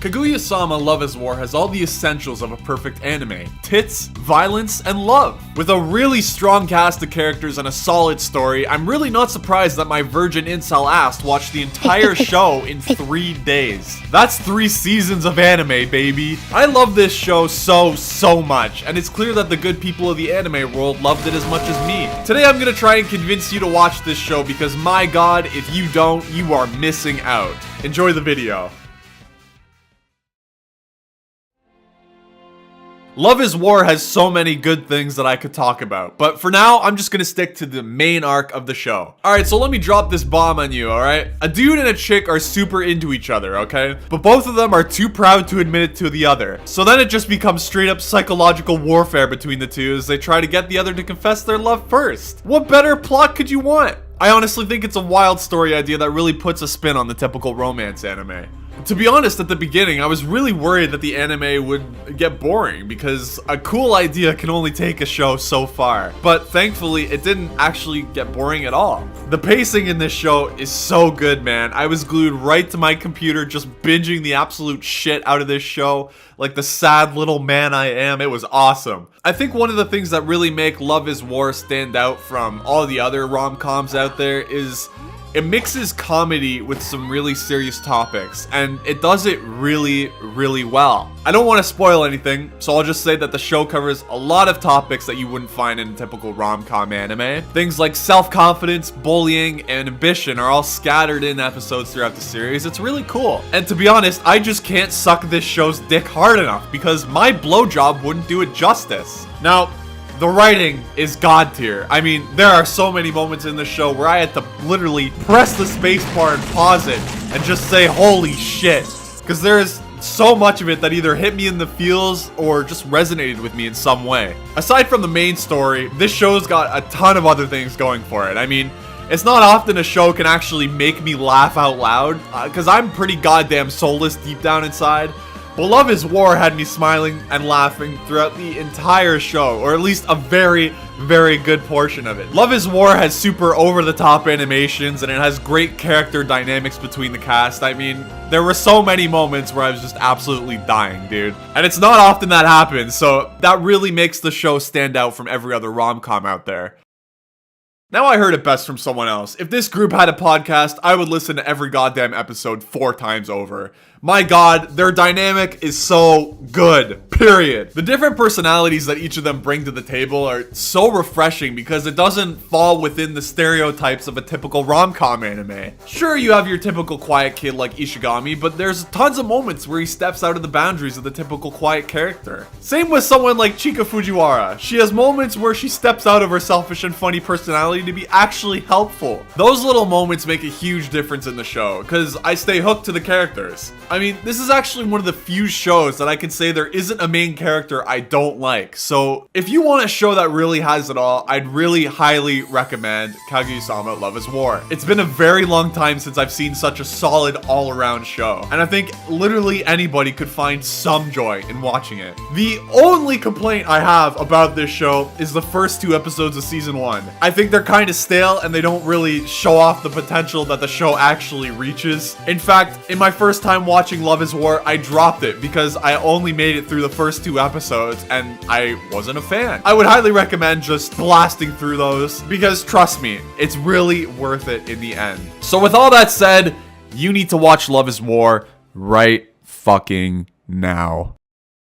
Kaguya-sama Love is War has all the essentials of a perfect anime. Tits, violence, and love. With a really strong cast of characters and a solid story, I'm really not surprised that my virgin incel ass watched the entire show in 3 days. That's 3 seasons of anime, baby. I love this show so much, and it's clear that the good people of the anime world loved it as much as me. Today I'm gonna try and convince you to watch this show because my god, if you don't, you are missing out. Enjoy the video. Love is War has so many good things that I could talk about, but for now, I'm just gonna stick to the main arc of the show. Alright, so let me drop this bomb on you, alright? A dude and a chick are super into each other, okay? But both of them are too proud to admit it to the other. So then it just becomes straight up psychological warfare between the two as they try to get the other to confess their love first. What better plot could you want? I honestly think it's a wild story idea that really puts a spin on the typical romance anime. To be honest, at the beginning, I was really worried that the anime would get boring because a cool idea can only take a show so far. But thankfully, it didn't actually get boring at all. The pacing in this show is so good, man. I was glued right to my computer just binging the absolute shit out of this show like the sad little man I am. It was awesome. I think one of the things that really make Love is War stand out from all the other rom-coms out there is it mixes comedy with some really serious topics, and it does it really well. I don't want to spoil anything, so I'll just say that the show covers a lot of topics that you wouldn't find in a typical rom-com anime. Things like self-confidence, bullying, and ambition are all scattered in episodes throughout the series. It's really cool. And to be honest, I just can't suck this show's dick hard enough because my blowjob wouldn't do it justice. Now, the writing is god tier. I mean, there are so many moments in the show where I had to literally press the space bar and pause it and just say, holy shit. Because there is so much of it that either hit me in the feels or just resonated with me in some way. Aside from the main story, this show's got a ton of other things going for it. I mean, it's not often a show can actually make me laugh out loud, because I'm pretty goddamn soulless deep down inside. But Love is War had me smiling and laughing throughout the entire show, or at least a very good portion of it. Love is War has super over-the-top animations, and it has great character dynamics between the cast. I mean, there were so many moments where I was just absolutely dying, dude. And it's not often that happens, so that really makes the show stand out from every other rom-com out there. Now I heard it best from someone else. If this group had a podcast, I would listen to every goddamn episode 4 times over. My god, their dynamic is so good, period. The different personalities that each of them bring to the table are so refreshing because it doesn't fall within the stereotypes of a typical rom-com anime. Sure, you have your typical quiet kid like Ishigami, but there's tons of moments where he steps out of the boundaries of the typical quiet character. Same with someone like Chika Fujiwara. She has moments where she steps out of her selfish and funny personality to be actually helpful. Those little moments make a huge difference in the show because I stay hooked to the characters. I mean, this is actually one of the few shows that I can say there isn't a main character I don't like. So if you want a show that really has it all, I'd really highly recommend Kaguya-sama Love is War. It's been a very long time since I've seen such a solid all-around show, and I think literally anybody could find some joy in watching it. The only complaint I have about this show is the first 2 episodes of season 1. I think they're kind of stale and they don't really show off the potential that the show actually reaches. In fact, in my first time watching Love is War, I dropped it because I only made it through the first 2 episodes and I wasn't a fan. I would highly recommend just blasting through those because trust me, it's really worth it in the end. So with all that said, you need to watch Love is War right fucking now.